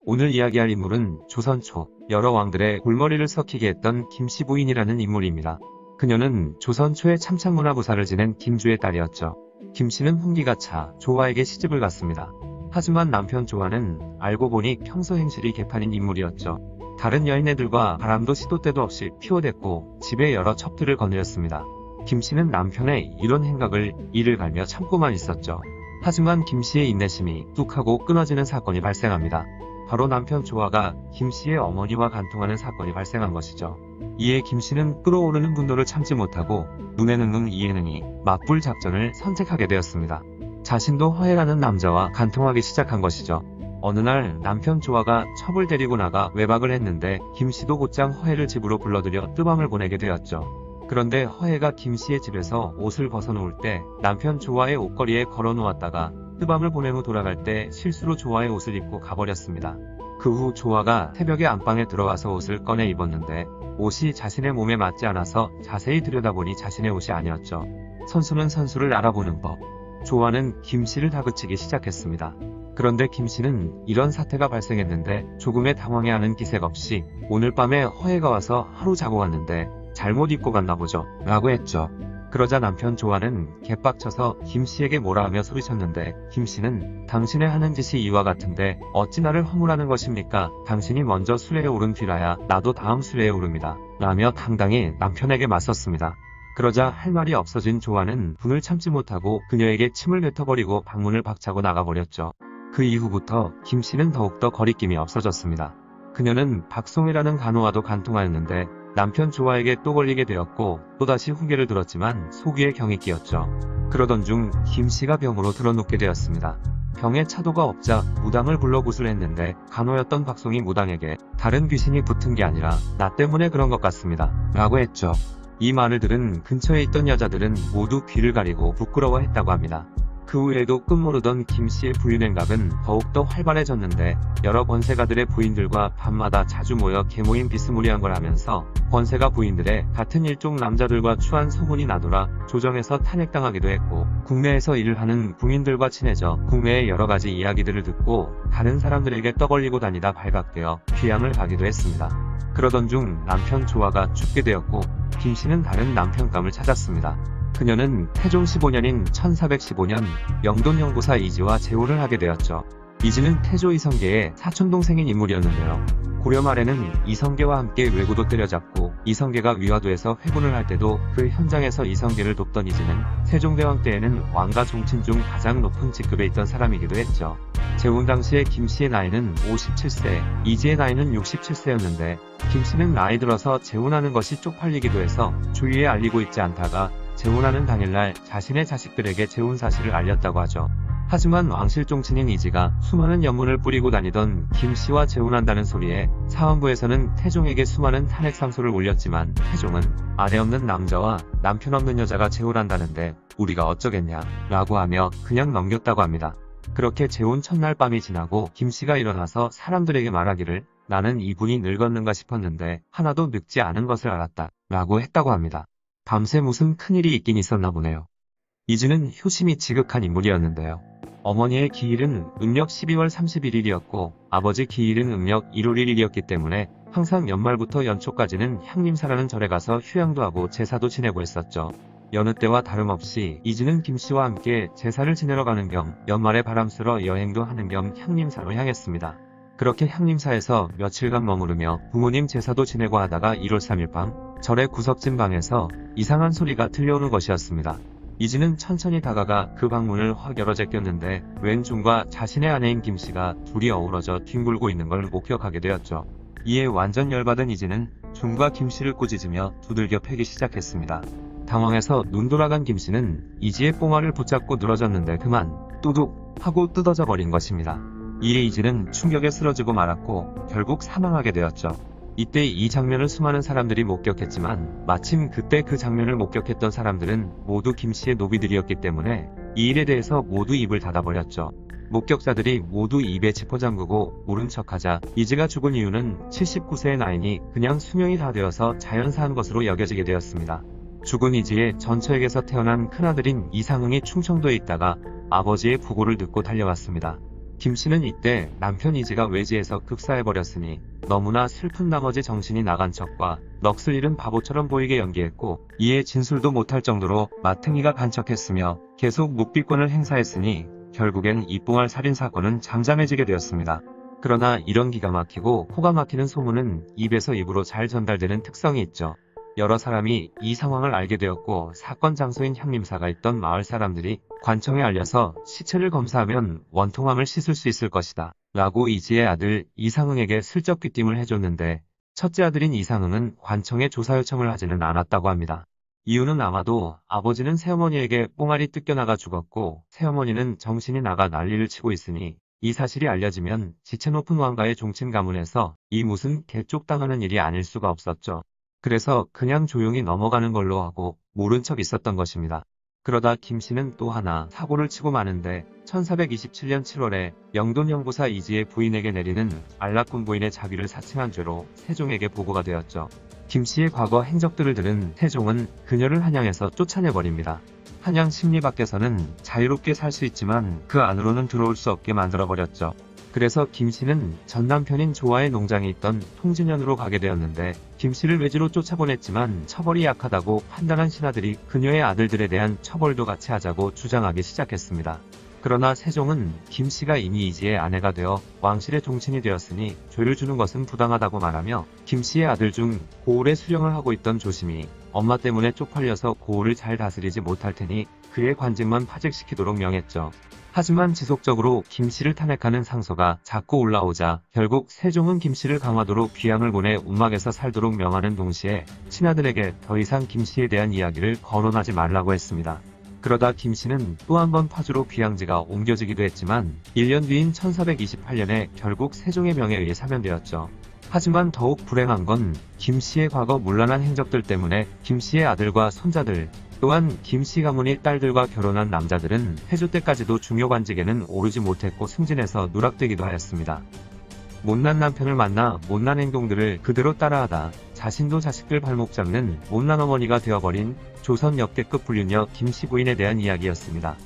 오늘 이야기할 인물은 조선 초 여러 왕들의 골머리를 썩히게 했던 김씨 부인이라는 인물입니다. 그녀는 조선 초에 참창문화부사를 지낸 김주의 딸이었죠. 김씨는 훈기가 차 조화에게 시집을 갔습니다. 하지만 남편 조화는 알고 보니 평소 행실이 개판인 인물이었죠. 다른 여인네들과 바람도 시도 때도 없이 피워댔고 집에 여러 첩들을 거느렸습니다. 김씨는 남편의 이런 행각을 이를 갈며 참고만 있었죠. 하지만 김씨의 인내심이 뚝 하고 끊어지는 사건이 발생합니다. 바로 남편 조화가 김씨의 어머니와 간통하는 사건이 발생한 것이죠. 이에 김씨는 끓어오르는 분노를 참지 못하고 눈에는 눈 이에는 이 맞불 작전을 선택하게 되었습니다. 자신도 허해라는 남자와 간통하기 시작한 것이죠. 어느 날 남편 조화가 첩을 데리고 나가 외박을 했는데 김씨도 곧장 허해를 집으로 불러들여 뜨밤을 보내게 되었죠. 그런데 허해가 김씨의 집에서 옷을 벗어놓을 때 남편 조화의 옷걸이에 걸어놓았다가 뜨밤을 보낸 후 돌아갈 때 실수로 조화의 옷을 입고 가버렸습니다. 그 후 조화가 새벽에 안방에 들어가서 옷을 꺼내 입었는데 옷이 자신의 몸에 맞지 않아서 자세히 들여다보니 자신의 옷이 아니었죠. 선수는 선수를 알아보는 법. 조화는 김씨를 다그치기 시작했습니다. 그런데 김씨는 이런 사태가 발생했는데 조금의 당황해하는 기색 없이 오늘 밤에 허해가 와서 하루 자고 갔는데 잘못 입고 갔나 보죠 라고 했죠. 그러자 남편 조화는 개빡쳐서 김씨에게 뭐라 하며 소리쳤는데 김씨는 당신의 하는 짓이 이와 같은데 어찌 나를 허물하는 것입니까? 당신이 먼저 수레에 오른 뒤라야 나도 다음 수레에 오릅니다 라며 당당히 남편에게 맞섰습니다. 그러자 할 말이 없어진 조화는 분을 참지 못하고 그녀에게 침을 뱉어버리고 방문을 박차고 나가버렸죠. 그 이후부터 김씨는 더욱더 거리낌이 없어졌습니다. 그녀는 박송이라는 간호와도 간통하였는데 남편 조화에게 또 걸리게 되었고 또다시 후계를 들었지만 속위에 경이 끼었죠. 그러던 중 김씨가 병으로 들어눕게 되었습니다. 병에 차도가 없자 무당을 불러 구슬했는데 간호였던 박송이 무당에게 다른 귀신이 붙은 게 아니라 나 때문에 그런 것 같습니다 라고 했죠. 이 말을 들은 근처에 있던 여자들은 모두 귀를 가리고 부끄러워했다고 합니다. 그 후에도 끝모르던 김씨의 부인행각은 더욱더 활발해졌는데 여러 권세가들의 부인들과 밤마다 자주 모여 계모임 비스무리한 걸 하면서 권세가 부인들의 같은 일종 남자들과 추한 소문이 나돌아 조정에서 탄핵당하기도 했고 국내에서 일을 하는 궁인들과 친해져 국내의 여러가지 이야기들을 듣고 다른 사람들에게 떠벌리고 다니다 발각되어 귀양을 가기도 했습니다. 그러던 중 남편 조화가 죽게 되었고 김씨는 다른 남편감을 찾았습니다. 그녀는 태종 15년인 1415년 영돈영부사 이지와 재혼을 하게 되었죠. 이지는 태조 이성계의 사촌동생인 인물이었는데요. 고려 말에는 이성계와 함께 왜구도 때려잡고 이성계가 위화도에서 회군을 할 때도 그 현장에서 이성계를 돕던 이지는 세종대왕 때에는 왕가 종친 중 가장 높은 직급에 있던 사람이기도 했죠. 재혼 당시에 김씨의 나이는 57세, 이지의 나이는 67세였는데 김씨는 나이 들어서 재혼하는 것이 쪽팔리기도 해서 주위에 알리고 있지 않다가 재혼하는 당일날 자신의 자식들에게 재혼 사실을 알렸다고 하죠. 하지만 왕실종친인 이지가 수많은 연문을 뿌리고 다니던 김씨와 재혼한다는 소리에 사헌부에서는 태종에게 수많은 탄핵 상소를 올렸지만 태종은 아내 없는 남자와 남편 없는 여자가 재혼한다는데 우리가 어쩌겠냐 라고 하며 그냥 넘겼다고 합니다. 그렇게 재혼 첫날 밤이 지나고 김씨가 일어나서 사람들에게 말하기를 나는 이분이 늙었는가 싶었는데 하나도 늙지 않은 것을 알았다 라고 했다고 합니다. 밤새 무슨 큰일이 있긴 있었나 보네요. 이지는 효심이 지극한 인물이었는데요. 어머니의 기일은 음력 12월 31일이었고 아버지 기일은 음력 1월 1일이었기 때문에 항상 연말부터 연초까지는 향림사라는 절에 가서 휴양도 하고 제사도 지내고 했었죠. 여느 때와 다름없이 이지는 김씨와 함께 제사를 지내러 가는 겸 연말에 바람쐬러 여행도 하는 겸 향림사로 향했습니다. 그렇게 향림사에서 며칠간 머무르며 부모님 제사도 지내고 하다가 1월 3일 밤 절의 구석진 방에서 이상한 소리가 들려오는 것이었습니다. 이지는 천천히 다가가 그 방문을 확 열어 제꼈는데 왼중과 자신의 아내인 김씨가 둘이 어우러져 뒹굴고 있는 걸 목격하게 되었죠. 이에 완전 열받은 이지는 중과 김씨를 꾸짖으며 두들겨 패기 시작했습니다. 당황해서 눈 돌아간 김씨는 이지의 뽕화를 붙잡고 늘어졌는데 그만 뚜둑 하고 뜯어져 버린 것입니다. 이에 이지는 충격에 쓰러지고 말았고 결국 사망하게 되었죠. 이때 이 장면을 수많은 사람들이 목격했지만 마침 그때 그 장면을 목격했던 사람들은 모두 김씨의 노비들이었기 때문에 이 일에 대해서 모두 입을 닫아버렸죠. 목격자들이 모두 입에 지퍼 잠그고 모른 척하자 이지가 죽은 이유는 79세의 나이니 그냥 수명이 다 되어서 자연사한 것으로 여겨지게 되었습니다. 죽은 이지의 전처에게서 태어난 큰아들인 이상흥이 충청도에 있다가 아버지의 부고를 듣고 달려왔습니다. 김씨는 이때 남편 이지가 외지에서 급사해버렸으니 너무나 슬픈 나머지 정신이 나간 척과 넋을 잃은 바보처럼 보이게 연기했고, 이에 진술도 못할 정도로 마탱이가 간척했으며 계속 묵비권을 행사했으니 결국엔 이뽕알 살인사건은 잠잠해지게 되었습니다. 그러나 이런 기가 막히고 코가 막히는 소문은 입에서 입으로 잘 전달되는 특성이 있죠. 여러 사람이 이 상황을 알게 되었고, 사건 장소인 향림사가 있던 마을 사람들이 관청에 알려서 시체를 검사하면 원통함을 씻을 수 있을 것이다 라고 이지의 아들 이상흥에게 슬쩍 귀띔을 해줬는데, 첫째 아들인 이상흥은 관청에 조사 요청을 하지는 않았다고 합니다. 이유는 아마도 아버지는 새어머니에게 뽕알이 뜯겨나가 죽었고 새어머니는 정신이 나가 난리를 치고 있으니 이 사실이 알려지면 지체 높은 왕가의 종친 가문에서 이 무슨 개쪽당하는 일이 아닐 수가 없었죠. 그래서 그냥 조용히 넘어가는 걸로 하고 모른 척 있었던 것입니다. 그러다 김씨는 또 하나 사고를 치고 마는데 1427년 7월에 영돈 영부사 이지의 부인에게 내리는 안락군 부인의 자기를 사칭한 죄로 세종에게 보고가 되었죠. 김씨의 과거 행적들을 들은 세종은 그녀를 한양에서 쫓아내버립니다. 한양 심리 밖에서는 자유롭게 살 수 있지만 그 안으로는 들어올 수 없게 만들어버렸죠. 그래서 김씨는 전 남편인 조아의 농장에 있던 통진현으로 가게 되었는데, 김씨를 외지로 쫓아보냈지만 처벌이 약하다고 판단한 신하들이 그녀의 아들들에 대한 처벌도 같이 하자고 주장하기 시작했습니다. 그러나 세종은 김씨가 이미 이지의 아내가 되어 왕실의 종친이 되었으니 죄를 주는 것은 부당하다고 말하며, 김씨의 아들 중 고을에 수령을 하고 있던 조심이 엄마 때문에 쪽팔려서 고을을 잘 다스리지 못할 테니 그의 관직만 파직시키도록 명했죠. 하지만 지속적으로 김씨를 탄핵하는 상소가 자꾸 올라오자 결국 세종은 김씨를 강화도로 귀양을 보내 운막에서 살도록 명하는 동시에 친아들에게 더 이상 김씨에 대한 이야기를 거론하지 말라고 했습니다. 그러다 김씨는 또 한 번 파주로 귀양지가 옮겨지기도 했지만 1년 뒤인 1428년에 결국 세종의 명에 의해 사면되었죠. 하지만 더욱 불행한 건 김씨의 과거 문란한 행적들 때문에 김씨의 아들과 손자들, 또한 김씨 가문의 딸들과 결혼한 남자들은 해조 때까지도 중요 관직에는 오르지 못했고 승진해서 누락되기도 하였습니다. 못난 남편을 만나 못난 행동들을 그대로 따라하다 자신도 자식들 발목 잡는 못난 어머니가 되어버린 조선 역대급 불륜녀 김씨 부인에 대한 이야기였습니다.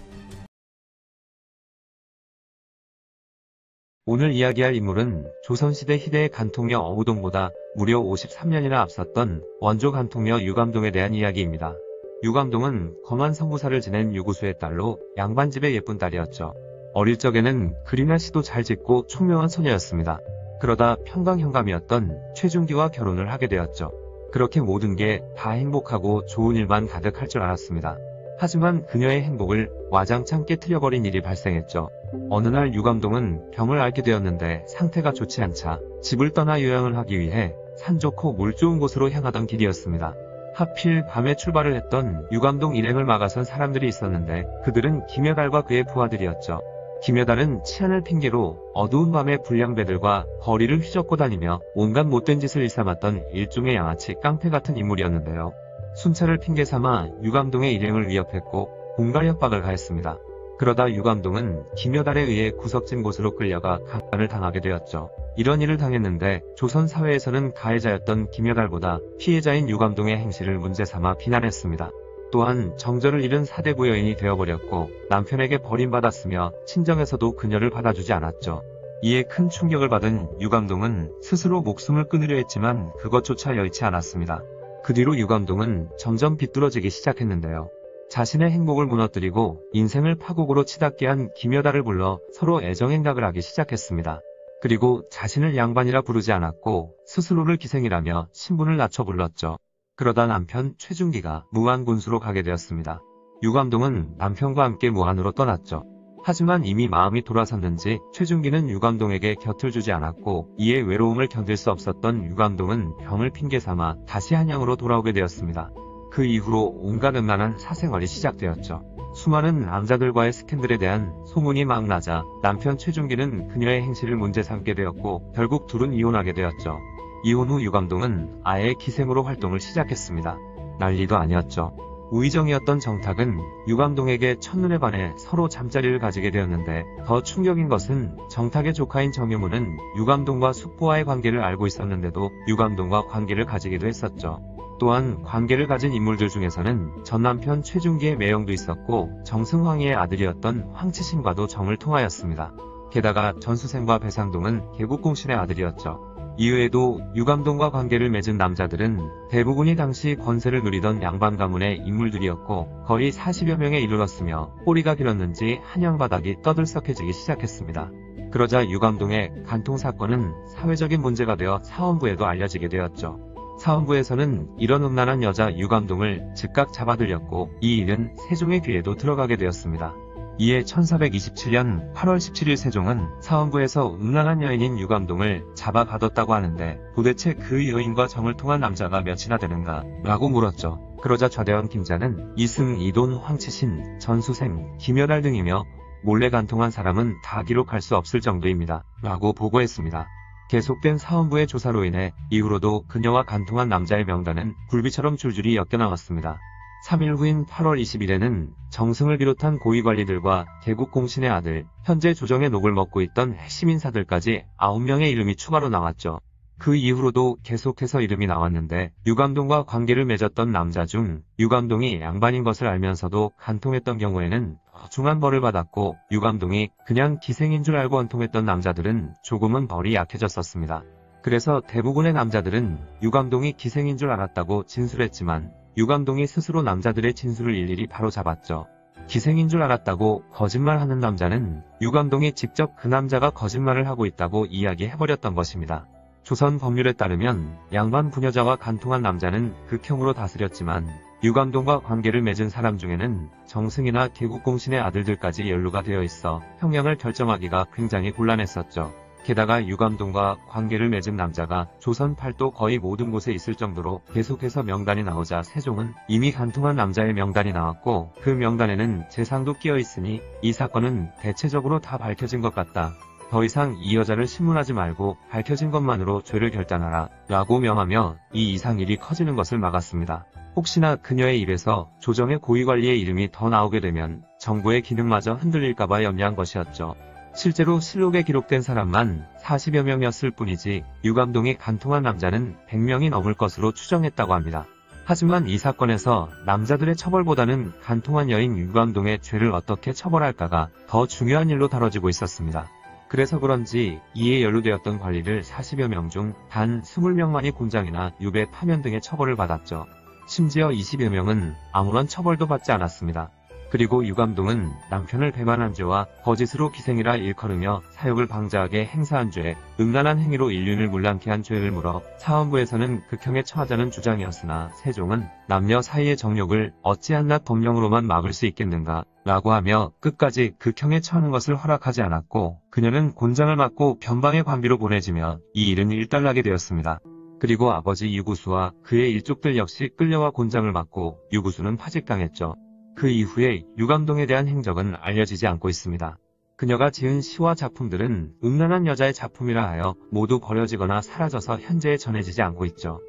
오늘 이야기할 인물은 조선시대 희대의 간통녀 어우동보다 무려 53년이나 앞섰던 원조 간통녀 유감동에 대한 이야기입니다. 유감동은 검한 성무사를 지낸 유구수의 딸로 양반집의 예쁜 딸이었죠. 어릴 적에는 글이나 시도 잘 짓고 총명한 소녀였습니다. 그러다 평강현감이었던 최중기와 결혼을 하게 되었죠. 그렇게 모든 게 다 행복하고 좋은 일만 가득할 줄 알았습니다. 하지만 그녀의 행복을 와장창 깨트려버린 일이 발생했죠. 어느 날 유감동은 병을 앓게 되었는데 상태가 좋지 않자 집을 떠나 요양을 하기 위해 산 좋고 물 좋은 곳으로 향하던 길이었습니다. 하필 밤에 출발을 했던 유감동 일행을 막아선 사람들이 있었는데 그들은 김여달과 그의 부하들이었죠. 김여달은 치안을 핑계로 어두운 밤에 불량배들과 거리를 휘젓고 다니며 온갖 못된 짓을 일삼았던 일종의 양아치 깡패 같은 인물이었는데요. 순찰을 핑계 삼아 유감동의 일행을 위협했고 공갈 협박을 가했습니다. 그러다 유감동은 김여달에 의해 구석진 곳으로 끌려가 강간을 당하게 되었죠. 이런 일을 당했는데 조선 사회에서는 가해자였던 김여달보다 피해자인 유감동의 행실을 문제삼아 비난했습니다. 또한 정절을 잃은 사대부 여인이 되어버렸고 남편에게 버림받았으며 친정에서도 그녀를 받아주지 않았죠. 이에 큰 충격을 받은 유감동은 스스로 목숨을 끊으려 했지만 그것조차 여의치 않았습니다. 그 뒤로 유감동은 점점 비뚤어지기 시작했는데요. 자신의 행복을 무너뜨리고 인생을 파국으로 치닫게 한 김여달을 불러 서로 애정행각을 하기 시작했습니다. 그리고 자신을 양반이라 부르지 않았고 스스로를 기생이라며 신분을 낮춰 불렀죠. 그러다 남편 최중기가 무안군수로 가게 되었습니다. 유감동은 남편과 함께 무안으로 떠났죠. 하지만 이미 마음이 돌아섰는지 최중기는 유감동에게 곁을 주지 않았고 이에 외로움을 견딜 수 없었던 유감동은 병을 핑계삼아 다시 한양으로 돌아오게 되었습니다. 그 이후로 온갖 음란한 사생활이 시작되었죠. 수많은 남자들과의 스캔들에 대한 소문이 막 나자 남편 최중기는 그녀의 행실을 문제 삼게 되었고 결국 둘은 이혼하게 되었죠. 이혼 후 유감동은 아예 기생으로 활동을 시작했습니다. 난리도 아니었죠. 우의정이었던 정탁은 유감동에게 첫눈에 반해 서로 잠자리를 가지게 되었는데 더 충격인 것은 정탁의 조카인 정유무는 유감동과 숙부와의 관계를 알고 있었는데도 유감동과 관계를 가지기도 했었죠. 또한 관계를 가진 인물들 중에서는 전남편 최중기의 매형도 있었고 정승황이의 아들이었던 황치신과도 정을 통하였습니다. 게다가 전수생과 배상동은 개국공신의 아들이었죠. 이외에도 유감동과 관계를 맺은 남자들은 대부분이 당시 권세를 누리던 양반 가문의 인물들이었고 거의 40여 명에 이르렀으며 꼬리가 길었는지 한양바닥이 떠들썩해지기 시작했습니다. 그러자 유감동의 간통 사건은 사회적인 문제가 되어 사원부에도 알려지게 되었죠. 사원부에서는 이런 음란한 여자 유감동을 즉각 잡아들였고 이 일은 세종의 귀에도 들어가게 되었습니다. 이에 1427년 8월 17일 세종은 사원부에서 음란한 여인인 유감동을 잡아 가뒀다고 하는데 도대체 그 여인과 정을 통한 남자가 몇이나 되는가? 라고 물었죠. 그러자 좌대원 김자는 이승, 이돈, 황치신, 전수생, 김여달 등이며 몰래 간통한 사람은 다 기록할 수 없을 정도입니다. 라고 보고했습니다. 계속된 사원부의 조사로 인해 이후로도 그녀와 간통한 남자의 명단은 굴비처럼 줄줄이 엮여나왔습니다. 3일 후인 8월 20일에는 정승을 비롯한 고위관리들과 개국공신의 아들, 현재 조정의 녹을 먹고 있던 핵심 인사들까지 9명의 이름이 추가로 나왔죠. 그 이후로도 계속해서 이름이 나왔는데 유감동과 관계를 맺었던 남자 중 유감동이 양반인 것을 알면서도 간통했던 경우에는 중한 벌을 받았고 유감동이 그냥 기생인 줄 알고 원통했던 남자들은 조금은 벌이 약해졌었습니다. 그래서 대부분의 남자들은 유감동이 기생인 줄 알았다고 진술했지만 유감동이 스스로 남자들의 진술을 일일이 바로잡았죠. 기생인 줄 알았다고 거짓말하는 남자는 유감동이 직접 그 남자가 거짓말을 하고 있다고 이야기해버렸던 것입니다. 조선 법률에 따르면 양반 부녀자와 간통한 남자는 극형으로 다스렸지만 유감동과 관계를 맺은 사람 중에는 정승이나 개국공신의 아들들까지 연루가 되어 있어 형량을 결정하기가 굉장히 곤란했었죠. 게다가 유감동과 관계를 맺은 남자가 조선 팔도 거의 모든 곳에 있을 정도로 계속해서 명단이 나오자 세종은 이미 간통한 남자의 명단이 나왔고 그 명단에는 재상도 끼어 있으니 이 사건은 대체적으로 다 밝혀진 것 같다. 더 이상 이 여자를 신문하지 말고 밝혀진 것만으로 죄를 결단하라 라고 명하며 이 이상 일이 커지는 것을 막았습니다. 혹시나 그녀의 입에서 조정의 고위관리의 이름이 더 나오게 되면 정부의 기능마저 흔들릴까봐 염려한 것이었죠. 실제로 실록에 기록된 사람만 40여 명이었을 뿐이지 유감동이 간통한 남자는 100명이 넘을 것으로 추정했다고 합니다. 하지만 이 사건에서 남자들의 처벌보다는 간통한 여인 유감동의 죄를 어떻게 처벌할까가 더 중요한 일로 다뤄지고 있었습니다. 그래서 그런지 이에 연루되었던 관리들 40여 명 중 단 20명만이 곤장이나 유배, 파면 등의 처벌을 받았죠. 심지어 20여 명은 아무런 처벌도 받지 않았습니다. 그리고 유감동은 남편을 배반한 죄와 거짓으로 기생이라 일컬으며 사욕을 방자하게 행사한 죄, 음란한 행위로 인륜을 문란케 한 죄를 물어 사원부에서는 극형에 처하자는 주장이었으나 세종은 남녀 사이의 정욕을 어찌 한낱 법령으로만 막을 수 있겠는가 라고 하며 끝까지 극형에 처하는 것을 허락하지 않았고 그녀는 곤장을 맞고 변방의 관비로 보내지며 이 일은 일단락이 되었습니다. 그리고 아버지 유구수와 그의 일족들 역시 끌려와 곤장을 맞고 유구수는 파직당했죠. 그 이후에 유감동에 대한 행적은 알려지지 않고 있습니다. 그녀가 지은 시와 작품들은 음란한 여자의 작품이라 하여 모두 버려지거나 사라져서 현재에 전해지지 않고 있죠.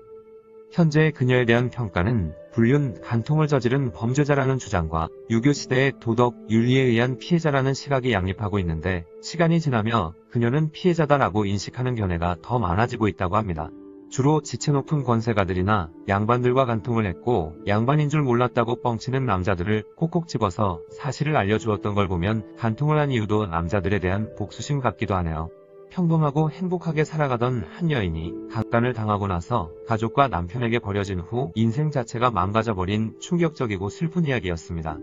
현재의 그녀에 대한 평가는 불륜, 간통을 저지른 범죄자라는 주장과 유교시대의 도덕, 윤리에 의한 피해자라는 시각이 양립하고 있는데 시간이 지나며 그녀는 피해자다라고 인식하는 견해가 더 많아지고 있다고 합니다. 주로 지체 높은 권세가들이나 양반들과 간통을 했고 양반인 줄 몰랐다고 뻥치는 남자들을 꼭꼭 집어서 사실을 알려주었던 걸 보면 간통을 한 이유도 남자들에 대한 복수심 같기도 하네요. 평범하고 행복하게 살아가던 한 여인이 강간을 당하고 나서 가족과 남편에게 버려진 후 인생 자체가 망가져버린 충격적이고 슬픈 이야기였습니다.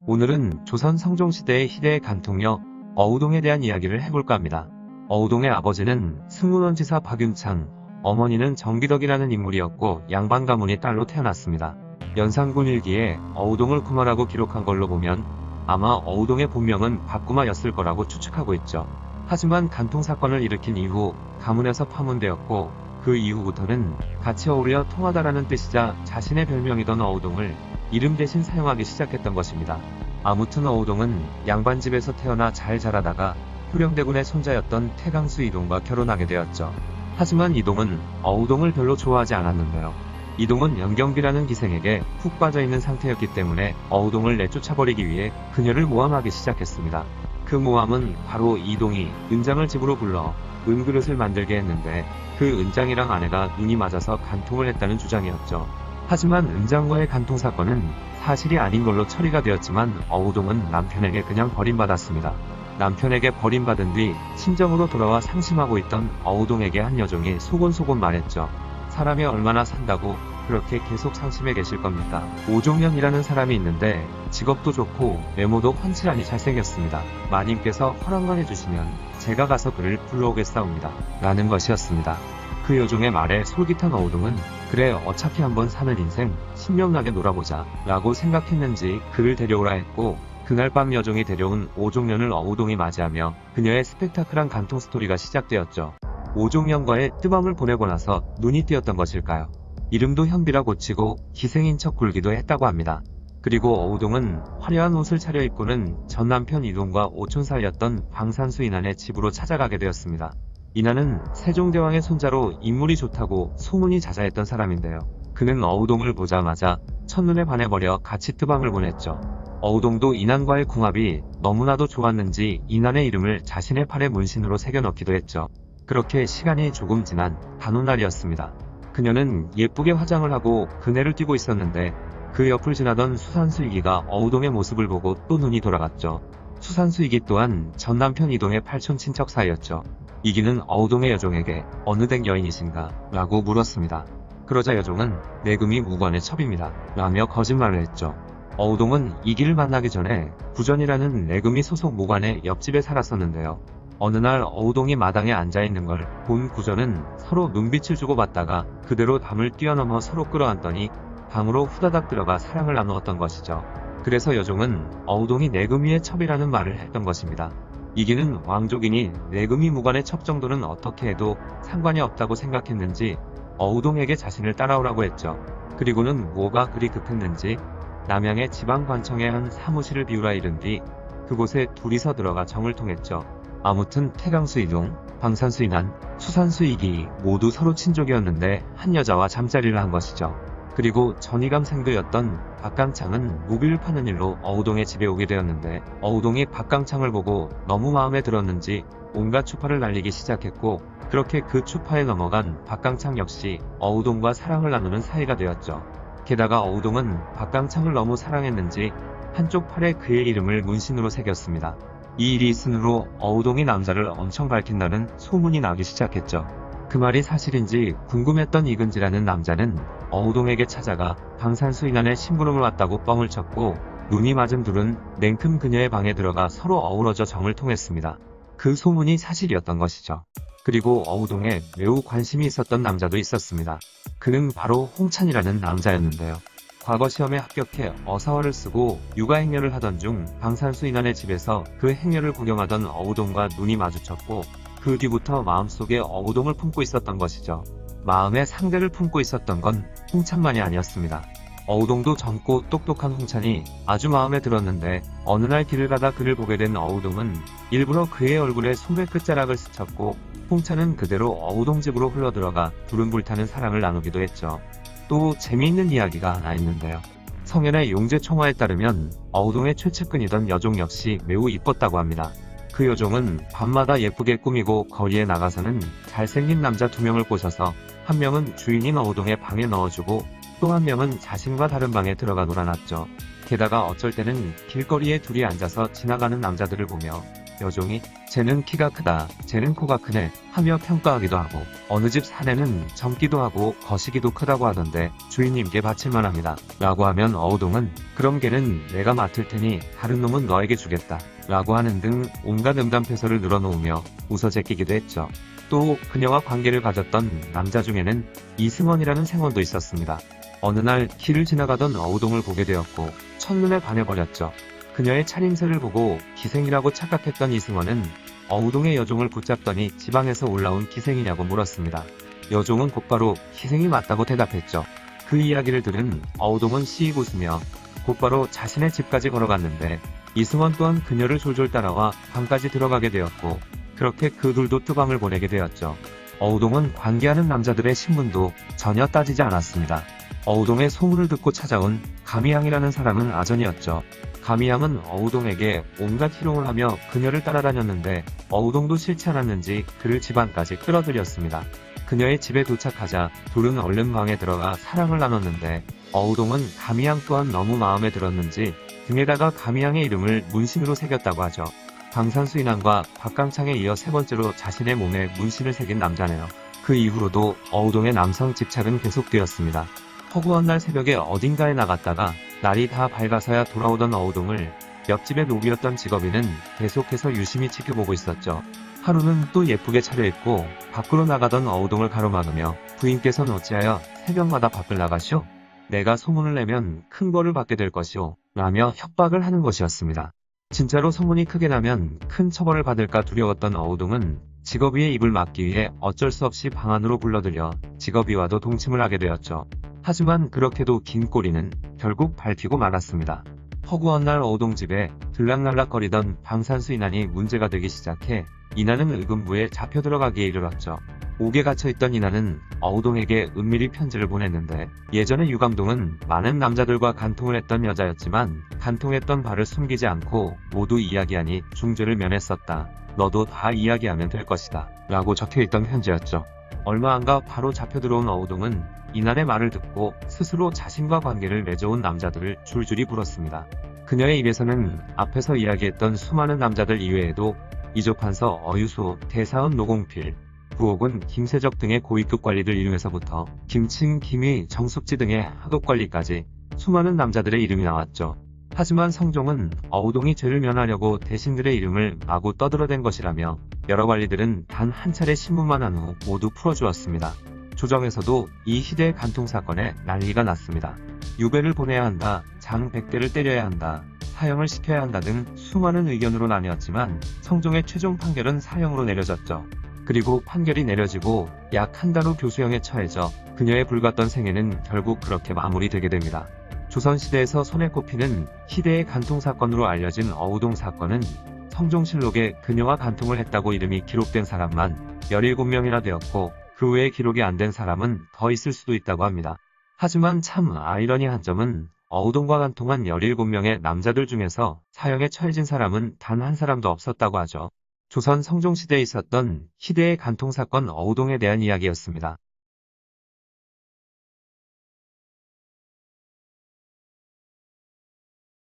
오늘은 조선 성종시대의 희대의 간통녀 어우동에 대한 이야기를 해볼까 합니다. 어우동의 아버지는 승문원지사 박윤창, 어머니는 정기덕이라는 인물이었고 양반 가문의 딸로 태어났습니다. 연산군 일기에 어우동을 구마라고 기록한 걸로 보면 아마 어우동의 본명은 박구마였을 거라고 추측하고 있죠. 하지만 간통 사건을 일으킨 이후 가문에서 파문되었고 그 이후부터는 같이 어울려 통하다라는 뜻이자 자신의 별명이던 어우동을 이름 대신 사용하기 시작했던 것입니다. 아무튼 어우동은 양반집에서 태어나 잘 자라다가 효령대군의 손자였던 태강수 이동과 결혼하게 되었죠. 하지만 이동은 어우동을 별로 좋아하지 않았는데요. 이동은 연경비라는 기생에게 푹 빠져있는 상태였기 때문에 어우동을 내쫓아버리기 위해 그녀를 모함하기 시작했습니다. 그 모함은 바로 이동이 은장을 집으로 불러 은그릇을 만들게 했는데 그 은장이랑 아내가 눈이 맞아서 간통을 했다는 주장이었죠. 하지만 은장과의 간통 사건은 사실이 아닌 걸로 처리가 되었지만 어우동은 남편에게 그냥 버림받았습니다. 남편에게 버림받은 뒤 친정으로 돌아와 상심하고 있던 어우동에게 한 여종이 소곤소곤 말했죠. 사람이 얼마나 산다고 그렇게 계속 상심해 계실 겁니까? 오종년이라는 사람이 있는데 직업도 좋고 외모도 훤칠하니 잘생겼습니다. 마님께서 허락만 해주시면 제가 가서 그를 불러오겠사옵니다. 라는 것이었습니다. 그 여종의 말에 솔깃한 어우동은 그래 어차피 한번 사는 인생 신명나게 놀아보자 라고 생각했는지 그를 데려오라 했고, 그날 밤 여종이 데려온 오종년을 어우동이 맞이하며 그녀의 스펙타클한 간통 스토리가 시작되었죠. 오종년과의 뜨밤을 보내고 나서 눈이 띄었던 것일까요? 이름도 현비라 고치고 기생인 척 굴기도 했다고 합니다. 그리고 어우동은 화려한 옷을 차려입고는 전 남편 이동과 오촌 사이였던 방산수 인안의 집으로 찾아가게 되었습니다. 인안은 세종대왕의 손자로 인물이 좋다고 소문이 자자했던 사람인데요. 그는 어우동을 보자마자 첫눈에 반해버려 같이 뜨밤을 보냈죠. 어우동도 인안과의 궁합이 너무나도 좋았는지 인안의 이름을 자신의 팔에 문신으로 새겨넣기도 했죠. 그렇게 시간이 조금 지난 단오날이었습니다. 그녀는 예쁘게 화장을 하고 그네를 뛰고 있었는데 그 옆을 지나던 수산수이기가 어우동의 모습을 보고 또 눈이 돌아갔죠. 수산수이기 또한 전 남편 이동의 팔촌 친척 사이였죠. 이기는 어우동의 여종에게 어느 댁 여인이신가? 라고 물었습니다. 그러자 여종은 내금이 무관의 첩입니다. 라며 거짓말을 했죠. 어우동은 이기를 만나기 전에 구전이라는 내금이 소속 무관의 옆집에 살았었는데요. 어느 날 어우동이 마당에 앉아있는 걸 본 구전은 서로 눈빛을 주고받다가 그대로 담을 뛰어넘어 서로 끌어안더니 방으로 후다닥 들어가 사랑을 나누었던 것이죠. 그래서 여종은 어우동이 내금이의 첩이라는 말을 했던 것입니다. 이기는 왕족이니 내금이 무관의 첩 정도는 어떻게 해도 상관이 없다고 생각했는지 어우동에게 자신을 따라오라고 했죠. 그리고는 뭐가 그리 급했는지 남양의 지방관청에 한 사무실을 비우라 이른 뒤 그곳에 둘이서 들어가 정을 통했죠. 아무튼 태강수 이동, 방산수 인안, 수산수 이기 모두 서로 친족이었는데 한 여자와 잠자리를 한 것이죠. 그리고 전이감 생도였던 박강창은 모비를 파는 일로 어우동의 집에 오게 되었는데 어우동이 박강창을 보고 너무 마음에 들었는지 온갖 추파를 날리기 시작했고, 그렇게 그 추파에 넘어간 박강창 역시 어우동과 사랑을 나누는 사이가 되었죠. 게다가 어우동은 박강창을 너무 사랑했는지 한쪽 팔에 그의 이름을 문신으로 새겼습니다. 이 일이 있으므로 어우동이 남자를 엄청 밝힌다는 소문이 나기 시작했죠. 그 말이 사실인지 궁금했던 이근지라는 남자는 어우동에게 찾아가 방산수 인안에 심부름을 왔다고 뻥을 쳤고, 눈이 맞은 둘은 냉큼 그녀의 방에 들어가 서로 어우러져 정을 통했습니다. 그 소문이 사실이었던 것이죠. 그리고 어우동에 매우 관심이 있었던 남자도 있었습니다. 그는 바로 홍찬이라는 남자였는데요. 과거 시험에 합격해 어사화를 쓰고 육아행렬을 하던 중 방산수 인안의 집에서 그 행렬을 구경하던 어우동과 눈이 마주쳤고, 그 뒤부터 마음속에 어우동을 품고 있었던 것이죠. 마음에 상대를 품고 있었던 건 홍찬만이 아니었습니다. 어우동도 젊고 똑똑한 홍찬이 아주 마음에 들었는데 어느 날 길을 가다 그를 보게 된 어우동은 일부러 그의 얼굴에 소매 끝자락을 스쳤고, 홍찬은 그대로 어우동 집으로 흘러들어가 둘은 불타는 사랑을 나누기도 했죠. 또 재미있는 이야기가 하나 있는데요. 성현의 용제총화에 따르면 어우동의 최측근이던 여종 역시 매우 이뻤다고 합니다. 그 여종은 밤마다 예쁘게 꾸미고 거리에 나가서는 잘생긴 남자 2명을 꼬셔서 한 명은 주인인 어우동의 방에 넣어주고 또 한 명은 자신과 다른 방에 들어가 놀아놨죠. 게다가 어쩔 때는 길거리에 둘이 앉아서 지나가는 남자들을 보며 여종이 쟤는 키가 크다, 쟤는 코가 크네 하며 평가하기도 하고, 어느 집 사내는 젊기도 하고 거시기도 크다고 하던데 주인님께 바칠만 합니다 라고 하면 어우동은 그럼 걔는 내가 맡을 테니 다른 놈은 너에게 주겠다 라고 하는 등 온갖 음담패설을 늘어놓으며 웃어 제끼기도 했죠. 또 그녀와 관계를 가졌던 남자 중에는 이승원이라는 생원도 있었습니다. 어느 날 길을 지나가던 어우동을 보게 되었고 첫눈에 반해버렸죠. 그녀의 차림새를 보고 기생이라고 착각했던 이승원은 어우동의 여종을 붙잡더니 지방에서 올라온 기생이냐고 물었습니다. 여종은 곧바로 기생이 맞다고 대답했죠. 그 이야기를 들은 어우동은 시익 웃으며 곧바로 자신의 집까지 걸어갔는데 이승원 또한 그녀를 졸졸 따라와 방까지 들어가게 되었고, 그렇게 그 둘도 뜨밤을 보내게 되었죠. 어우동은 관계하는 남자들의 신분도 전혀 따지지 않았습니다. 어우동의 소문을 듣고 찾아온 가미양이라는 사람은 아전이었죠. 가미양은 어우동에게 온갖 희롱을 하며 그녀를 따라다녔는데 어우동도 싫지 않았는지 그를 집안까지 끌어들였습니다. 그녀의 집에 도착하자 둘은 얼른 방에 들어가 사랑을 나눴는데 어우동은 가미양 또한 너무 마음에 들었는지 등에다가 가미양의 이름을 문신으로 새겼다고 하죠. 방산수 인환과 박강창에 이어 세 번째로 자신의 몸에 문신을 새긴 남자네요. 그 이후로도 어우동의 남성 집착은 계속되었습니다. 허구한 날 새벽에 어딘가에 나갔다가 날이 다 밝아서야 돌아오던 어우동을 옆집의 노비였던 직업인은 계속해서 유심히 지켜보고 있었죠. 하루는 또 예쁘게 차려입고 밖으로 나가던 어우동을 가로막으며 부인께서는 어찌하여 새벽마다 밖을 나가시오? 내가 소문을 내면 큰 벌을 받게 될 것이오 라며 협박을 하는 것이었습니다. 진짜로 소문이 크게 나면 큰 처벌을 받을까 두려웠던 어우동은 직업이의 입을 막기 위해 어쩔 수 없이 방 안으로 불러들여 직업이와도 동침을 하게 되었죠. 하지만 그렇게도 긴 꼬리는 결국 밟히고 말았습니다. 허구한 날 어우동 집에 들락날락거리던 방산수 인환이 문제가 되기 시작해 인환은 의금부에 잡혀 들어가기에 이르렀죠. 옥에 갇혀있던 인환은 어우동에게 은밀히 편지를 보냈는데 예전에 유감동은 많은 남자들과 간통을 했던 여자였지만 간통했던 바를 숨기지 않고 모두 이야기하니 중죄를 면했었다. 너도 다 이야기하면 될 것이다. 라고 적혀있던 편지였죠. 얼마 안가 바로 잡혀 들어온 어우동은 인환의 말을 듣고 스스로 자신과 관계를 맺어온 남자들을 줄줄이 불었습니다. 그녀의 입에서는 앞에서 이야기했던 수많은 남자들 이외에도 이조판서 어유소, 대사원 노공필, 부옥은 김세적 등의 고위급 관리들 이름에서부터 김칭, 김희, 정숙지 등의 하급 관리까지 수많은 남자들의 이름이 나왔죠. 하지만 성종은 어우동이 죄를 면하려고 대신들의 이름을 마구 떠들어댄 것이라며 여러 관리들은 단 한 차례 신문만 한 후 모두 풀어주었습니다. 조정에서도 이 희대의 간통 사건에 난리가 났습니다. 유배를 보내야 한다, 장 100대를 때려야 한다, 사형을 시켜야 한다 등 수많은 의견으로 나뉘었지만 성종의 최종 판결은 사형으로 내려졌죠. 그리고 판결이 내려지고 약 한 달 후 교수형에 처해져 그녀의 불같던 생애는 결국 그렇게 마무리되게 됩니다. 조선시대에서 손에 꼽히는 희대의 간통 사건으로 알려진 어우동 사건은 성종실록에 그녀와 간통을 했다고 이름이 기록된 사람만 17명이나 되었고 그 외에 기록이 안 된 사람은 더 있을 수도 있다고 합니다. 하지만 참 아이러니한 점은 어우동과 간통한 17명의 남자들 중에서 사형에 처해진 사람은 단 한 사람도 없었다고 하죠. 조선 성종시대에 있었던 희대의 간통사건 어우동에 대한 이야기였습니다.